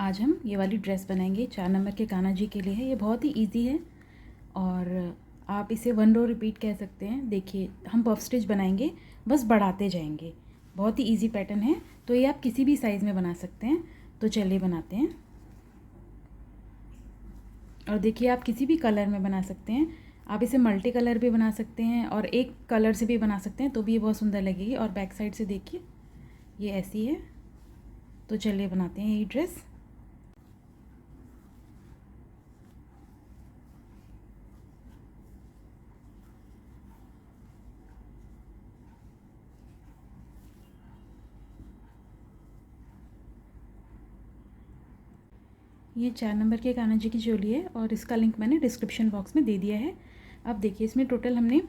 आज हम ये वाली ड्रेस बनाएंगे 4 नंबर के कान्हा जी के लिए है। ये बहुत ही इजी है और आप इसे 1 रो रिपीट कह सकते हैं। देखिए हम पफ स्टिच बनाएंगे, बस बढ़ाते जाएंगे। बहुत ही इजी पैटर्न है, तो ये आप किसी भी साइज़ में बना सकते हैं। तो चलिए बनाते हैं। और देखिए आप किसी भी कलर में बना सकते हैं। आप इसे मल्टी कलर भी बना सकते हैं और एक कलर से भी बना सकते हैं, तो भी ये बहुत सुंदर लगेगी। और बैक साइड से देखिए ये ऐसी है। तो चलिए बनाते हैं ये ड्रेस। ये 4 नंबर के कान्हा जी की चोली है और इसका लिंक मैंने डिस्क्रिप्शन बॉक्स में दे दिया है। अब देखिए इसमें टोटल हमने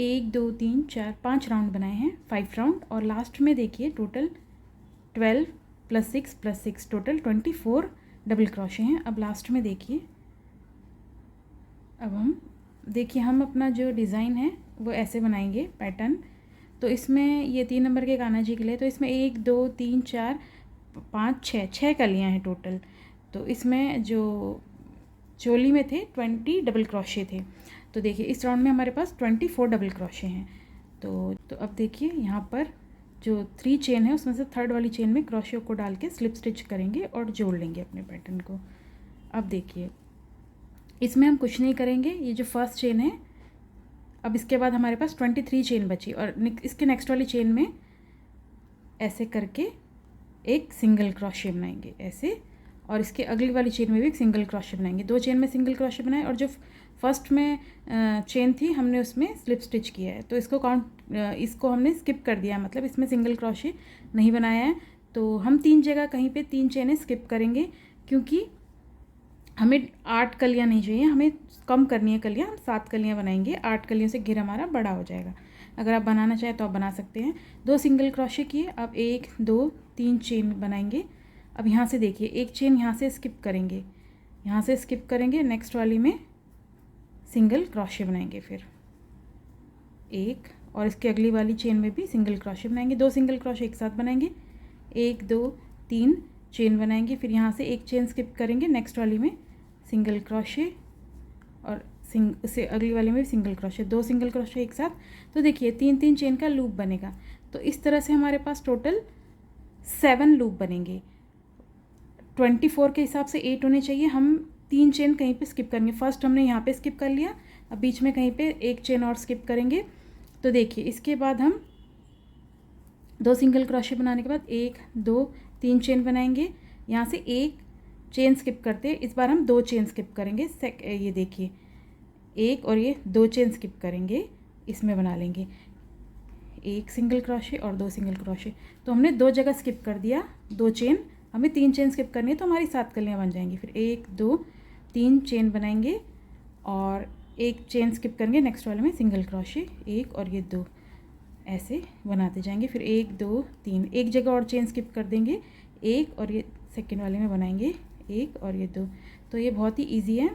1 2 3 4 5 राउंड बनाए हैं, 5 राउंड। और लास्ट में देखिए टोटल 12 + 6 टोटल 24 डबल क्रोशे हैं। अब लास्ट में देखिए, अब हम अपना जो डिज़ाइन है वो ऐसे बनाएंगे पैटर्न। तो इसमें ये 3 नंबर के कान्हा जी के लिए, तो इसमें 1 2 3 4 5 6 कलियाँ हैं टोटल। तो इसमें जो चोली में थे 20 डबल क्रोशे थे। तो देखिए इस राउंड में हमारे पास 24 डबल क्रोशे हैं। तो अब देखिए यहाँ पर जो 3 चेन है उसमें से थर्ड वाली चेन में क्रोशे को डाल के स्लिप स्टिच करेंगे और जोड़ लेंगे अपने पैटर्न को। अब देखिए इसमें हम कुछ नहीं करेंगे, ये जो फर्स्ट चेन है, अब इसके बाद हमारे पास 23 चेन बची और इसके नेक्स्ट वाली चेन में ऐसे करके एक सिंगल क्रोशे बनाएंगे ऐसे, और इसके अगली वाली चेन में भी एक सिंगल क्रोशे बनाएंगे। 2 चेन में सिंगल क्रोशे बनाए और जो फर्स्ट में चेन थी हमने उसमें स्लिप स्टिच किया है। तो इसको हमने स्किप कर दिया, मतलब इसमें सिंगल क्रोशे नहीं बनाया है। तो हम 3 जगह कहीं पे 3 चेनें स्किप करेंगे, क्योंकि हमें 8 कलियाँ नहीं चाहिए, हमें कम करनी है कलियाँ। हम 7 कलियाँ बनाएंगे, 8 कलियों से घेर हमारा बड़ा हो जाएगा। अगर आप बनाना चाहें तो आप बना सकते हैं। 2 सिंगल क्रोशे किए, अब 1 2 3 चेन बनाएंगे। अब यहाँ से देखिए एक चेन यहाँ से स्किप करेंगे, यहाँ से स्किप करेंगे, नेक्स्ट वाली में सिंगल क्रोशे बनाएंगे, फिर एक, और इसके अगली वाली चेन में भी सिंगल क्रोशे बनाएंगे। 2 सिंगल क्रोशे एक साथ बनाएंगे, 1 2 3 चेन बनाएंगे, फिर यहाँ से एक चेन स्किप करेंगे, नेक्स्ट वाली में सिंगल क्रोशे और उससे अगली वाली में भी सिंगल क्रोशे, 2 सिंगल क्रोशे एक साथ। तो देखिए 3 चेन का लूप बनेगा। तो इस तरह से हमारे पास टोटल 7 लूप बनेंगे। 24 के हिसाब से 8 होने चाहिए। हम 3 चेन कहीं पे स्किप करेंगे। फर्स्ट हमने यहाँ पे स्किप कर लिया, अब बीच में कहीं पे एक चेन और स्किप करेंगे। तो देखिए इसके बाद हम 2 सिंगल क्रोशे बनाने के बाद 1 2 3 चेन बनाएंगे, यहाँ से एक चेन स्किप करते हैं। इस बार हम 2 चेन स्किप करेंगे। ये देखिए एक और ये 2 चेन स्किप करेंगे, इसमें बना लेंगे 1 सिंगल क्रोशे और 2 सिंगल क्रोशे। तो हमने 2 जगह स्किप कर दिया 2 चेन, हमें 3 चेन स्किप करनी है, तो हमारी 7 कलियाँ बन जाएंगी। फिर 1 2 3 चेन बनाएंगे और एक चेन स्किप करेंगे, नेक्स्ट वाले में सिंगल क्रोशे 1 और ये 2, ऐसे बनाते जाएंगे। फिर 1 2 3 एक जगह और चेन स्किप कर देंगे, 1 और ये सेकेंड वाले में बनाएंगे 1 और ये 2। तो ये बहुत ही ईजी है,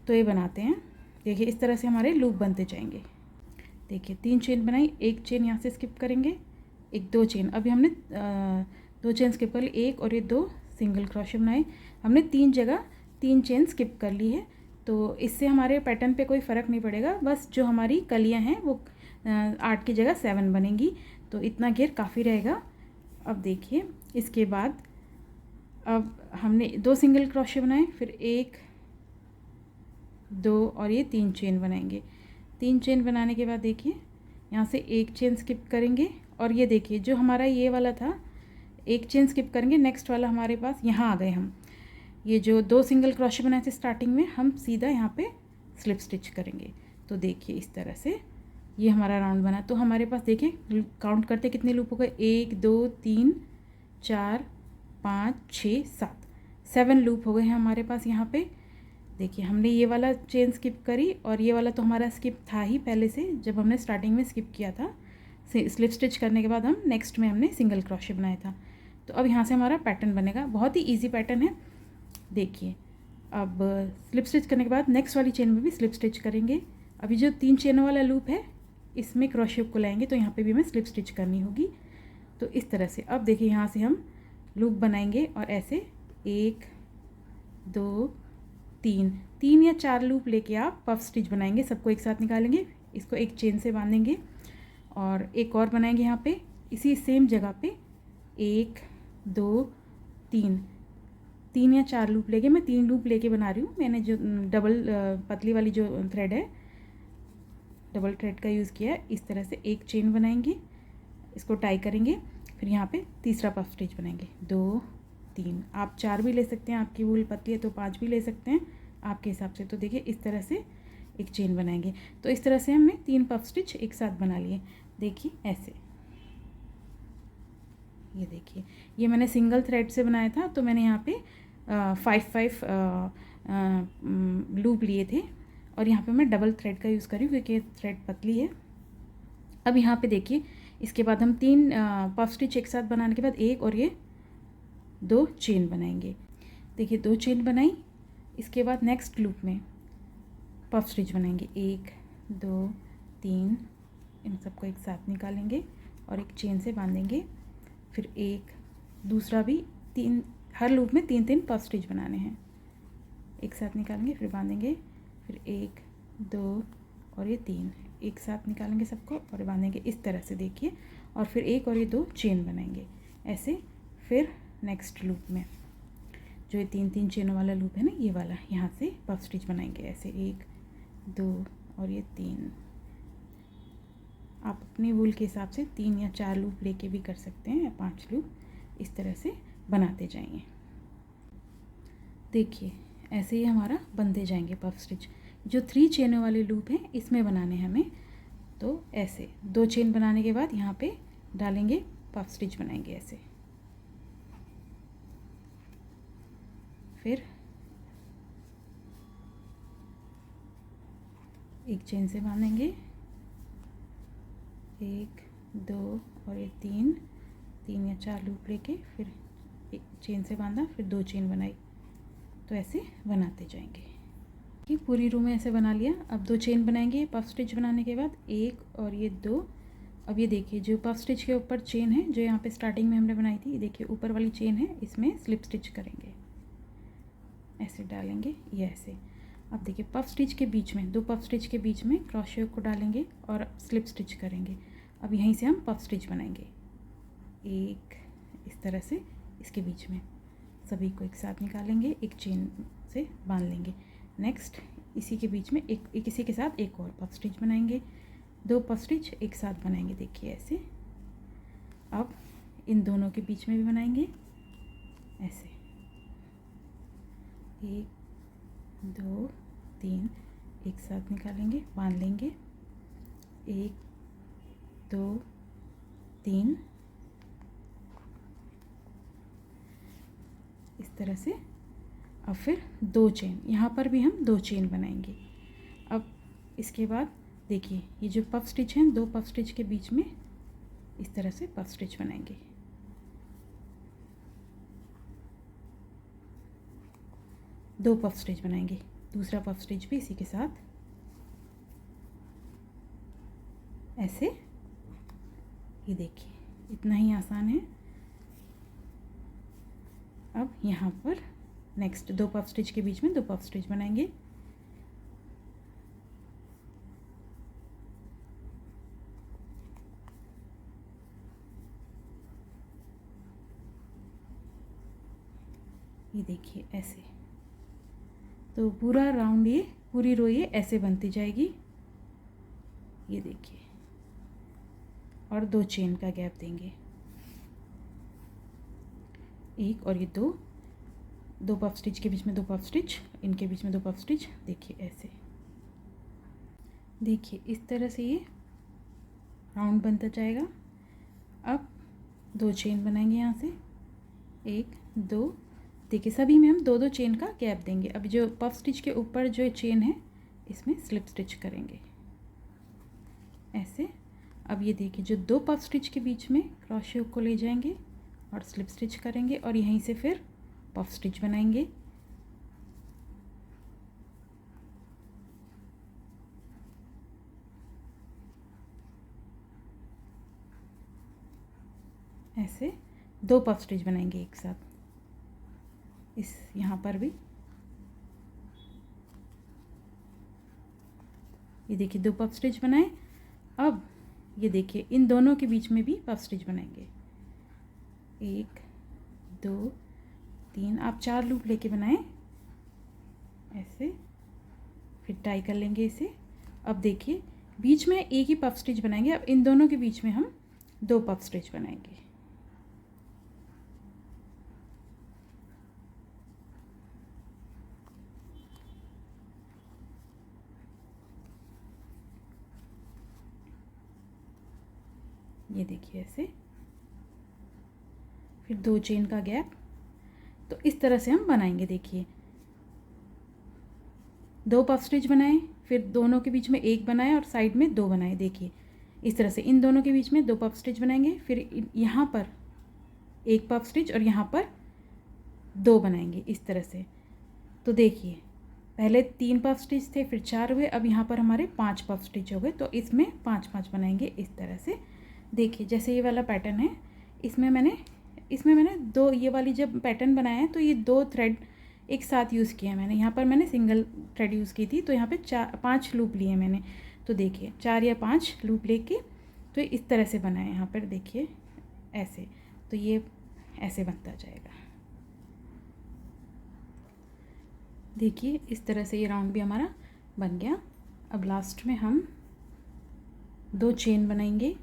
तो ये बनाते हैं। देखिए इस तरह से हमारे लूप बनते जाएंगे। देखिए 3 चेन बनाई, एक चेन यहाँ से स्किप करेंगे, 1 2 चेन, अभी हमने 2 चेन स्किप कर ली, 1 और ये 2 सिंगल क्रोशे बनाए। हमने 3 जगह 3 चेन स्किप कर ली है। तो इससे हमारे पैटर्न पे कोई फ़र्क नहीं पड़ेगा, बस जो हमारी कलियाँ हैं वो 8 की जगह 7 बनेंगी। तो इतना घेर काफ़ी रहेगा। अब देखिए इसके बाद अब हमने 2 सिंगल क्रोशे बनाए, फिर 1 2 और ये 3 चेन बनाएंगे। 3 चेन बनाने के बाद देखिए यहाँ से एक चेन स्किप करेंगे, और ये देखिए जो हमारा ये वाला था एक चेन स्किप करेंगे, नेक्स्ट वाला हमारे पास यहाँ आ गए हम। ये जो 2 सिंगल क्रोशे बनाए थे स्टार्टिंग में, हम सीधा यहाँ पे स्लिप स्टिच करेंगे। तो देखिए इस तरह से ये हमारा राउंड बना। तो हमारे पास देखिए काउंट करते कितने लूप हो गए, 1 2 3 4 5 6 7 लूप हो गए हैं हमारे पास यहाँ पे। देखिए हमने ये वाला चेन स्किप करी, और ये वाला तो हमारा स्किप था ही पहले से, जब हमने स्टार्टिंग में स्किप किया था। स्लिप स्टिच करने के बाद हम नेक्स्ट में हमने सिंगल क्रोशे बनाया था। तो अब यहाँ से हमारा पैटर्न बनेगा, बहुत ही इजी पैटर्न है। देखिए अब स्लिप स्टिच करने के बाद नेक्स्ट वाली चेन में भी स्लिप स्टिच करेंगे। अभी जो 3 चेनों वाला लूप है इसमें क्रोशे को लाएंगे, तो यहाँ पे भी हमें स्लिप स्टिच करनी होगी। तो इस तरह से अब देखिए यहाँ से हम लूप बनाएंगे और ऐसे 1 2 3, 3 या 4 लूप लेके आप पफ स्टिच बनाएंगे। सबको एक साथ निकालेंगे, इसको एक चेन से बांधेंगे और एक और बनाएंगे यहाँ पे इसी सेम जगह पे 1 2 3, 3 या 4 लूप लेके, मैं 3 लूप लेके बना रही हूँ। मैंने जो डबल पतली वाली जो थ्रेड है, डबल थ्रेड का यूज़ किया है। इस तरह से एक चेन बनाएंगे, इसको टाई करेंगे, फिर यहाँ पे तीसरा पफ स्टिच बनाएंगे। 2 3, आप 4 भी ले सकते हैं, आपकी वूल पतली है तो 5 भी ले सकते हैं आपके हिसाब से। तो देखिए इस तरह से एक चेन बनाएंगे। तो इस तरह से हमने 3 पफ स्टिच एक साथ बना लिए। देखिए ऐसे, ये देखिए, ये मैंने सिंगल थ्रेड से बनाया था, तो मैंने यहाँ पे 5 लूप लिए थे और यहाँ पे मैं डबल थ्रेड का यूज़ कर रही हूँ क्योंकि थ्रेड पतली है। अब यहाँ पे देखिए, इसके बाद हम 3 पफ स्टिच एक साथ बनाने के बाद एक और ये 2 चेन बनाएंगे। देखिए 2 चेन बनाई, इसके बाद नेक्स्ट लूप में पफ स्टिच बनाएंगे। 1 2 3, इन सबको एक साथ निकालेंगे और एक चेन से बांधेंगे। फिर एक दूसरा भी 3, हर लूप में 3 3 पफ स्टिच बनाने हैं। एक साथ निकालेंगे, फिर बांधेंगे, फिर 1 2 और ये 3 एक साथ निकालेंगे सबको और बांधेंगे इस तरह से। देखिए, और फिर एक और ये 2 चेन बनाएंगे ऐसे। फिर नेक्स्ट लूप में जो ये 3 3 चेनों वाला लूप है ना, ये वाला, यहाँ से पफ स्टिच बनाएंगे ऐसे। 1 2 और ये 3। आप अपनी वूल के हिसाब से 3 या 4 लूप लेके भी कर सकते हैं, या 5 लूप, इस तरह से बनाते जाएंगे। देखिए ऐसे ही हमारा बनते जाएंगे पफ स्टिच। जो 3 चेनों वाले लूप हैं इसमें बनाने हैं हमें। तो ऐसे 2 चेन बनाने के बाद यहाँ पे डालेंगे, पफ स्टिच बनाएंगे ऐसे। फिर एक चेन से बांधेंगे, 1 2 और ये 3 3 या 4 लूप लेके फिर एक चेन से बांधा, फिर 2 चेन बनाई। तो ऐसे बनाते जाएंगे कि पूरी रो में ऐसे बना लिया। अब 2 चेन बनाएंगे पफ स्टिच बनाने के बाद, 1 और ये 2। अब ये देखिए, जो पफ स्टिच के ऊपर चेन है, जो यहाँ पे स्टार्टिंग में हमने बनाई थी, ये देखिए ऊपर वाली चेन है, इसमें स्लिप स्टिच करेंगे, ऐसे डालेंगे ये ऐसे। अब देखिए पफ स्टिच के बीच में, 2 पफ स्टिच के बीच में क्रोशे को डालेंगे और स्लिप स्टिच करेंगे। अब यहीं से हम पफ स्टिच बनाएंगे, एक इस तरह से इसके बीच में। सभी को एक साथ निकालेंगे, एक चेन से बांध लेंगे। नेक्स्ट इसी के बीच में एक इसी के साथ एक और पफ स्टिच बनाएंगे, 2 पफ स्टिच एक साथ बनाएंगे, देखिए ऐसे। अब इन दोनों के बीच में भी बनाएंगे ऐसे, 1 2 3 एक साथ निकालेंगे, बांध लेंगे, 1 2 3 इस तरह से। अब फिर 2 चेन, यहाँ पर भी हम 2 चेन बनाएंगे। अब इसके बाद देखिए, ये जो पफ स्टिच हैं, 2 पफ स्टिच के बीच में इस तरह से पफ स्टिच बनाएंगे। 2 पफ स्टिच बनाएंगे, दूसरा पफ स्टिच भी इसी के साथ ऐसे। ये देखिए इतना ही आसान है। अब यहाँ पर नेक्स्ट 2 पफ स्टिच के बीच में 2 पफ स्टिच बनाएंगे, ये देखिए ऐसे। तो पूरा राउंड, ये पूरी रो ये ऐसे बनती जाएगी, ये देखिए। और 2 चेन का गैप देंगे, 1 और ये 2 पफ स्टिच के बीच में 2 पफ स्टिच, इनके बीच में 2 पफ स्टिच, देखिए ऐसे। देखिए इस तरह से ये राउंड बनता जाएगा। अब 2 चेन बनाएंगे यहाँ से, 1 2, देखिए सभी में हम 2 2 चेन का गैप देंगे। अब जो पफ स्टिच के ऊपर जो चेन है, इसमें स्लिप स्टिच करेंगे ऐसे। अब ये देखिए, जो 2 पफ स्टिच के बीच में क्रोशे हुक को ले जाएंगे और स्लिप स्टिच करेंगे और यहीं से फिर पफ स्टिच बनाएंगे। ऐसे 2 पफ स्टिच बनाएंगे एक साथ, इस यहाँ पर भी ये देखिए 2 पफ स्टिच बनाए। अब ये देखिए इन दोनों के बीच में भी पफ स्टिच बनाएंगे, 1 2 3, आप 4 लूप लेके बनाएं ऐसे, फिर टाई कर लेंगे इसे। अब देखिए बीच में एक ही पफ स्टिच बनाएंगे। अब इन दोनों के बीच में हम 2 पफ स्टिच बनाएंगे। ये देखिए ऐसे, फिर 2 चेन का गैप। तो इस तरह से हम बनाएंगे। देखिए 2 पफ स्टिच बनाए, फिर दोनों के बीच में एक बनाए और साइड में 2 बनाए। देखिए इस तरह से इन दोनों के बीच में 2 पफ स्टिच बनाएंगे, फिर यहाँ पर एक पफ स्टिच और यहाँ पर 2 बनाएंगे इस तरह से। तो देखिए पहले 3 पफ स्टिच थे, फिर 4 हुए, अब यहाँ पर हमारे 5 पफ स्टिच हो गए। तो इसमें 5-5 बनाएंगे इस तरह से। देखिए जैसे ये वाला पैटर्न है, इसमें मैंने 2 ये वाली जब पैटर्न बनाया है तो ये 2 थ्रेड एक साथ यूज़ किया मैंने। यहाँ पर मैंने सिंगल थ्रेड यूज़ की थी, तो यहाँ पे 5 लूप लिए मैंने। तो देखिए 4 या 5 लूप लेके तो इस तरह से बनाए। यहाँ पर देखिए ऐसे, तो ये ऐसे बनता जाएगा। देखिए इस तरह से ये राउंड भी हमारा बन गया। अब लास्ट में हम 2 चेन बनाएंगे।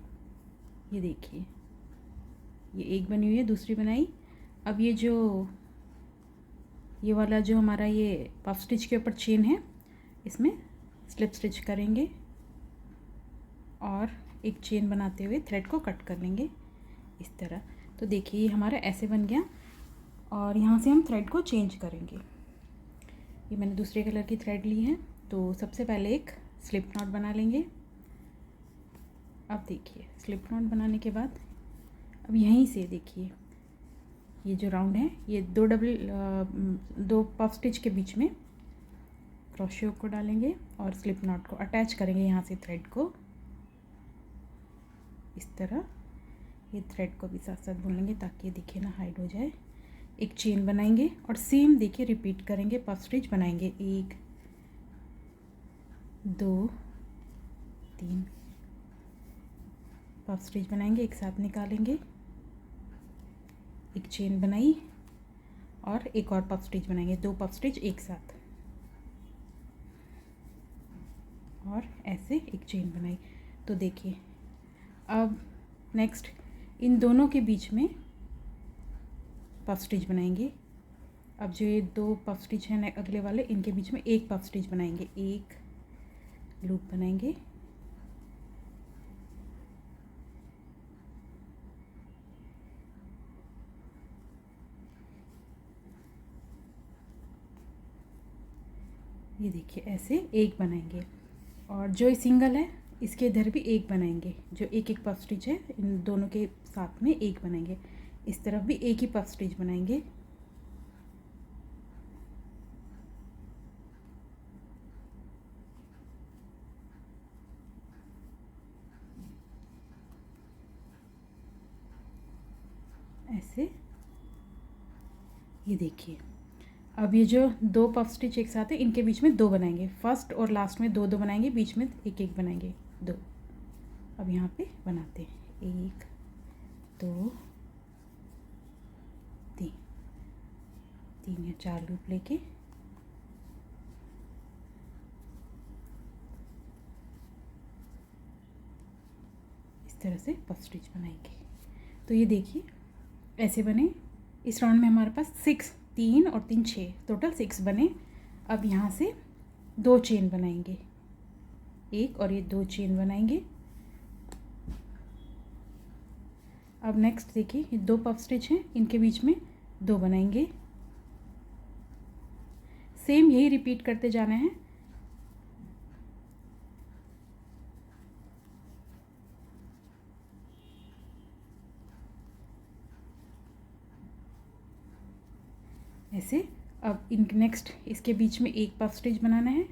ये देखिए ये एक बनी हुई है, दूसरी बनाई। अब ये वाला जो हमारा ये पफ स्टिच के ऊपर चेन है, इसमें स्लिप स्टिच करेंगे और एक चेन बनाते हुए थ्रेड को कट कर लेंगे इस तरह। तो देखिए ये हमारा ऐसे बन गया। और यहाँ से हम थ्रेड को चेंज करेंगे। ये मैंने दूसरे कलर की थ्रेड ली है, तो सबसे पहले एक स्लिप नॉट बना लेंगे। अब देखिए स्लिप नॉट बनाने के बाद अब यहीं से देखिए ये जो राउंड है, ये 2 पफ स्टिच के बीच में क्रोशे हुक को डालेंगे और स्लिप नॉट को अटैच करेंगे यहाँ से थ्रेड को इस तरह। ये थ्रेड को भी साथ साथ बुन लेंगे ताकि ये दिखे ना, हाइड हो जाए। एक चेन बनाएंगे और सेम देखिए रिपीट करेंगे, पफ स्टिच बनाएंगे 1 2 3 पफ स्टिच बनाएंगे, एक साथ निकालेंगे, एक चेन बनाई और एक और पफ स्टिच बनाएंगे, 2 पफ स्टिच एक साथ और ऐसे एक चेन बनाई। तो देखिए अब नेक्स्ट इन दोनों के बीच में पफ स्टिच बनाएंगे। अब जो ये 2 पफ स्टिच हैं अगले वाले, इनके बीच में एक पफ स्टिच बनाएंगे, एक लूप बनाएंगे, ये देखिए ऐसे एक बनाएंगे। और जो ये सिंगल है इसके इधर भी एक बनाएंगे, जो एक एक पफ स्टिच है इन दोनों के साथ में एक बनाएंगे। इस तरफ भी एक ही पफ स्टिच बनाएंगे। ऐसे ये देखिए अब ये जो 2 पफ स्टिच एक साथ है, इनके बीच में 2 बनाएंगे। फर्स्ट और लास्ट में 2 बनाएंगे, बीच में एक एक बनाएंगे 2। अब यहाँ पे बनाते हैं 1 2 3 या 4 लूप लेके इस तरह से पफ स्टिच बनाएंगे। तो ये देखिए ऐसे बने। इस राउंड में हमारे पास 6, 3 और 3 6, टोटल 6 बने। अब यहाँ से 2 चेन बनाएंगे, एक और ये 2 चेन बनाएंगे। अब नेक्स्ट देखिए ये 2 पफ स्टिच हैं, इनके बीच में 2 बनाएंगे। सेम यही रिपीट करते जाना है। ऐसे अब इन नेक्स्ट इसके बीच में एक पफ स्टिच बनाना है।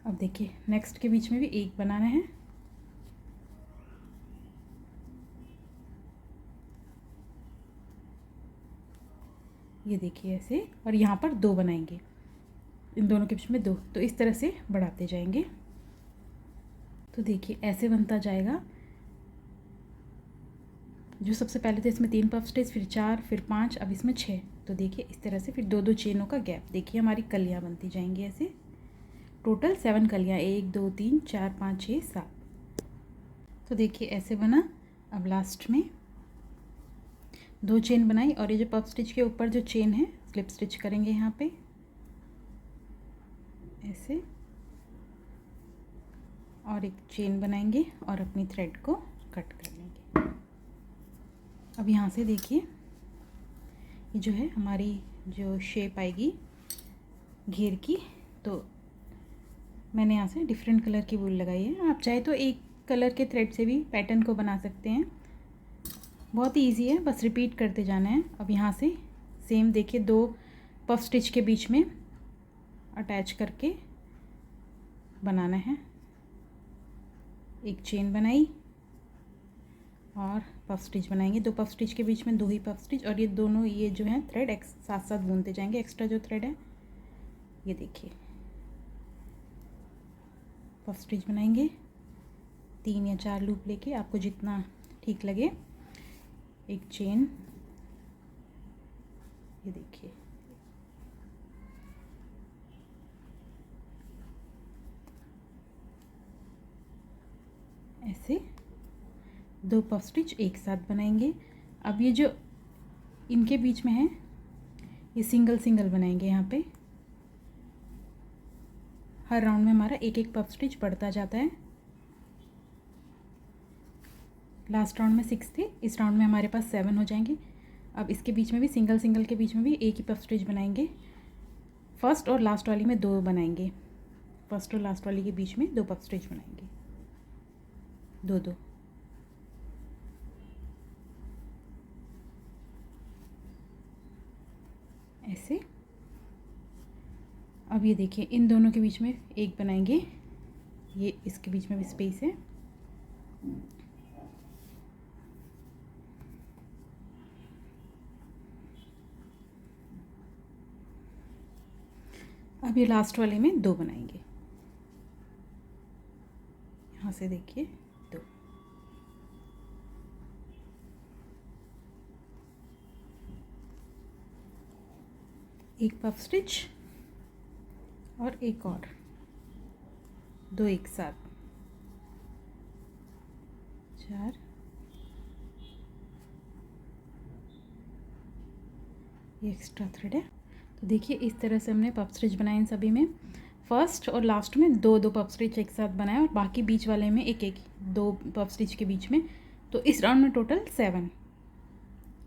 अब देखिए नेक्स्ट के बीच में भी एक बनाना है। ये देखिए ऐसे, और यहाँ पर 2 बनाएंगे, इन दोनों के बीच में 2। तो इस तरह से बढ़ाते जाएंगे। तो देखिए ऐसे बनता जाएगा। जो सबसे पहले थे इसमें 3 पफ स्टिच, फिर 4, फिर 5, अब इसमें 6। तो देखिए इस तरह से फिर 2-2 चेनों का गैप। देखिए हमारी कलियाँ बनती जाएंगी ऐसे। टोटल 7 कलियाँ, 1 2 3 4 5 6 7। तो देखिए ऐसे बना। अब लास्ट में 2 चेन बनाई, और ये जो पफ स्टिच के ऊपर जो चेन है स्लिप स्टिच करेंगे यहाँ पे ऐसे, और एक चेन बनाएंगे और अपनी थ्रेड को कट कर लेंगे। अब यहाँ से देखिए ये जो है हमारी जो शेप आएगी घेर की, तो मैंने यहाँ से डिफरेंट कलर की वूल लगाई है। आप चाहे तो एक कलर के थ्रेड से भी पैटर्न को बना सकते हैं। बहुत ही ईजी है, बस रिपीट करते जाना है। अब यहाँ से सेम देखिए 2 पफ स्टिच के बीच में अटैच करके बनाना है। एक चेन बनाई और पफ स्टिच बनाएंगे। 2 पफ स्टिच के बीच में 2 ही पफ स्टिच, और ये दोनों ये जो है थ्रेड साथ साथ बुनते जाएंगे। एक्स्ट्रा जो थ्रेड है ये देखिए, पफ स्टिच बनाएंगे 3 या 4 लूप लेके, आपको जितना ठीक लगे। एक चेन, ये देखिए ऐसे 2 पफ स्टिच एक साथ बनाएंगे। अब ये जो इनके बीच में है ये सिंगल सिंगल बनाएंगे। यहाँ पे हर राउंड में हमारा एक एक पफ स्टिच बढ़ता जाता है। लास्ट राउंड में 6 थे, इस राउंड में हमारे पास 7 हो जाएंगे। अब इसके बीच में भी सिंगल सिंगल के बीच में भी एक ही पफ स्टिच बनाएंगे। फर्स्ट और लास्ट वाली में 2 बनाएंगे, फर्स्ट और लास्ट वाली के बीच में 2 पफ स्टिच बनाएंगे, 2-2। ऐसे। अब ये देखिए इन दोनों के बीच में एक बनाएंगे, ये इसके बीच में भी स्पेस है। अब ये लास्ट वाले में 2 बनाएंगे। यहाँ से देखिए 2, एक पफ स्टिच और एक और, 2 एक साथ, 4, ये एक्स्ट्रा थ्रेड है। तो देखिए इस तरह से हमने पफ स्टिच बनाए इन सभी में। फर्स्ट और लास्ट में 2-2 पफ स्टिच एक साथ बनाए, और बाकी बीच वाले में एक एक 2 पफ स्टिच के बीच में। तो इस राउंड में टोटल 7,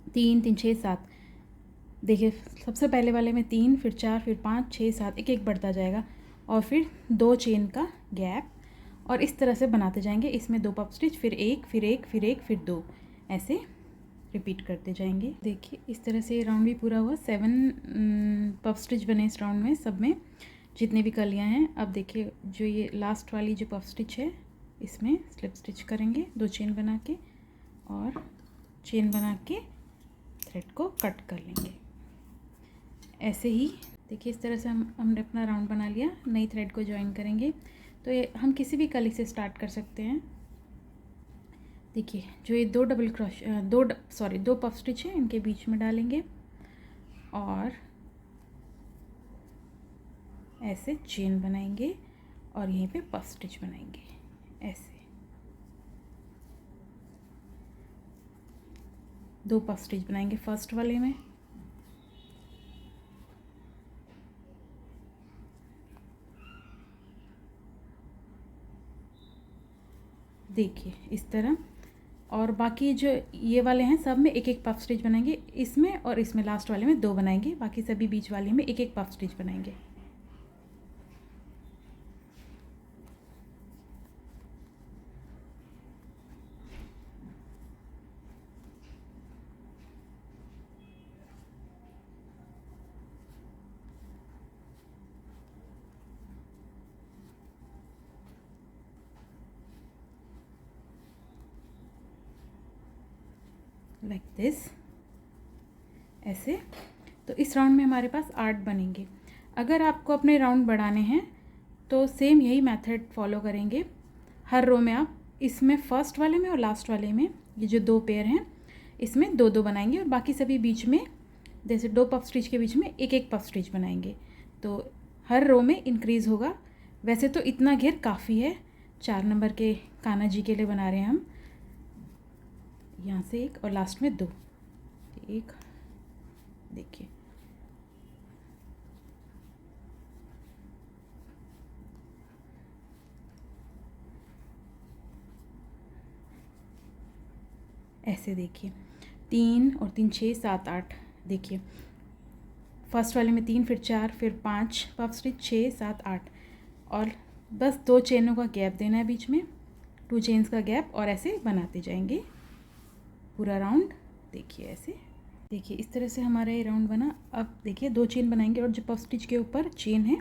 3 3 6 7। देखिए सबसे पहले वाले में 3, फिर 4, फिर 5 6 7, एक एक बढ़ता जाएगा, और फिर 2 चेन का गैप, और इस तरह से बनाते जाएंगे। इसमें 2 पफ स्टिच, फिर एक, फिर एक, फिर एक, फिर 2, ऐसे रिपीट करते जाएंगे। देखिए इस तरह से राउंड भी पूरा हुआ। 7 पफ स्टिच बने इस राउंड में, सब में जितने भी कलियां हैं। अब देखिए जो ये लास्ट वाली जो पफ स्टिच है इसमें स्लिप स्टिच करेंगे 2 चेन बना के, और चेन बना के थ्रेड को कट कर लेंगे। ऐसे ही देखिए इस तरह से हमने अपना राउंड बना लिया। नई थ्रेड को ज्वाइन करेंगे। तो ये हम किसी भी कली से स्टार्ट कर सकते हैं। देखिए जो ये 2 पफ स्टिच है इनके बीच में डालेंगे, और ऐसे चेन बनाएंगे, और यहीं पे पफ स्टिच बनाएंगे ऐसे। 2 पफ स्टिच बनाएंगे फर्स्ट वाले में, देखिए इस तरह। और बाकी जो ये वाले हैं सब में एक एक पफ स्टिच बनाएंगे, इसमें और इसमें लास्ट वाले में 2 बनाएंगे, बाकी सभी बीच वाले में एक एक पफ स्टिच बनाएंगे। लाइक दिस, ऐसे तो इस राउंड में हमारे पास 8 बनेंगे। अगर आपको अपने राउंड बढ़ाने हैं तो सेम यही मेथड फॉलो करेंगे। हर रो में आप इसमें फर्स्ट वाले में और लास्ट वाले में ये जो 2 पेयर हैं इसमें 2-2 बनाएंगे और बाकी सभी बीच में जैसे 2 पफ स्टिच के बीच में एक एक पफ स्टिच बनाएंगे। तो हर रो में इंक्रीज़ होगा। वैसे तो इतना घेर काफ़ी है, 4 नंबर के कान्हा जी के लिए बना रहे हैं हम। यहाँ से एक और लास्ट में 2, एक देखिए ऐसे, देखिए 3 और 3 6 7 8। देखिए फर्स्ट वाले में 3 फिर 4 फिर 5 पफ स्टिच 6 7 8 और बस 2 चेनों का गैप देना है बीच में, 2 चेन्स का गैप और ऐसे बनाते जाएंगे पूरा राउंड। देखिए ऐसे, देखिए इस तरह से हमारा ये राउंड बना। अब देखिए 2 चेन बनाएंगे और जो पफ स्टिच के ऊपर चेन है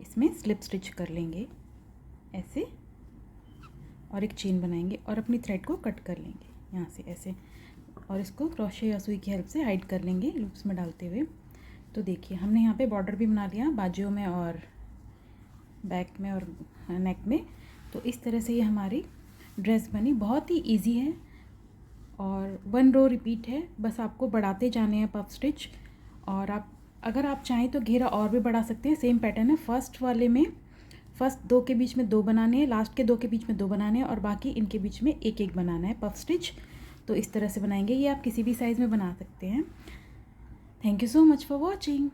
इसमें स्लिप स्टिच कर लेंगे ऐसे और एक चेन बनाएंगे और अपनी थ्रेड को कट कर लेंगे यहाँ से ऐसे और इसको क्रोशे या सुई की हेल्प से हाइड कर लेंगे लूप्स में डालते हुए। तो देखिए हमने यहाँ पे बॉर्डर भी बना लिया बाजुओं में और बैक में और नेक में। तो इस तरह से ये हमारी ड्रेस बनी। बहुत ही इजी है और 1 रो रिपीट है, बस आपको बढ़ाते जाने हैं पफ स्टिच। और आप अगर आप चाहें तो घेरा और भी बढ़ा सकते हैं। सेम पैटर्न है, फर्स्ट वाले में फर्स्ट 2 के बीच में 2 बनाने हैं, लास्ट के 2 के बीच में 2 बनाने हैं और बाकी इनके बीच में एक एक बनाना है पफ स्टिच। तो इस तरह से बनाएंगे। ये आप किसी भी साइज़ में बना सकते हैं। Thank you so much for watching.